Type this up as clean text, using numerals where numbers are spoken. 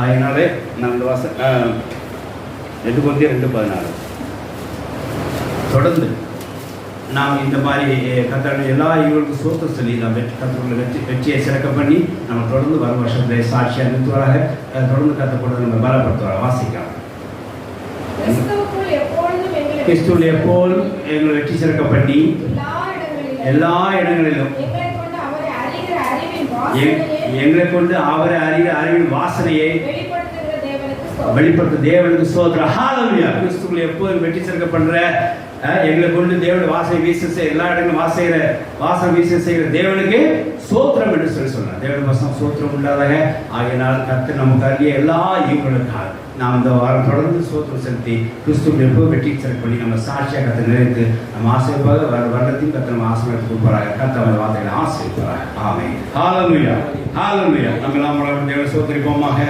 அதனாலே நான் இந்த 2 Corinthians 2:14 தொடர்ந்து நாம் இந்த மாதிரி கர்த்தருடைய எல்லா ஈவுகளுக்கும் சோத்திரம் சொல்லி நாம் கர்த்தருடைய வெற்றியை சிறக்க பண்ணி நம்ம தொடர்ந்து வரும் வருஷத்தை சாட்சியாக நிறுத்துவராக தொடர்ந்து கற்றுக்கொண்டு நம்ம பலப்படுத்துவார். வாசிக்கலாம். கிறிஸ்துவில் எப்போதும் எங்களை வெற்றி சிறக்க பண்ணி எல்லா இடங்களிலும் எங்களை கொண்டு அவரை அறிவின் வாசனையை வெளிப்படுத்த தேவனுக்கு ஸ்தோத்திரம். ஹல்லேலூயா. கிறிஸ்துவில் எப்போதும் வெற்றி சிறக்க பண்ற எங்களை கொண்டு தேவனுடைய வாசனை வீச எல்லா இடங்களும் வாசனை வீச செய்கிற தேவனுக்கு ஸ்தோத்திரம் என்று சொன்னார். தேவனுடைய வசனம் ஸ்தோத்திரம் உண்டாதாக. ஆகையினால் கர்த்தர் நமக்கு அருகிய எல்லா ஈவுகளுக்காக நாம் இந்த வாரம் தொடர்ந்து ஸ்தோத்திரம் செலுத்தி கிறிஸ்துவில் எப்போது வெற்றி சிறக்க பண்ணி நம்ம சாட்சியாக கர்த்தர் நிறைத்து நம்ம ஆசீர்வாத வருடத்தையும் கர்த்தர் நம்ம ஆசீர்வாதத்துக்கு கொடுப்பாராக. கர்த்தர் வார்த்தைகளை ஆசீர்வதிப்பாராக. ஆமென். ஹல்லேலூயா. ஹல்லேலூயா. நம்ம தேவனை ஸ்தோத்திரிப்போமாக.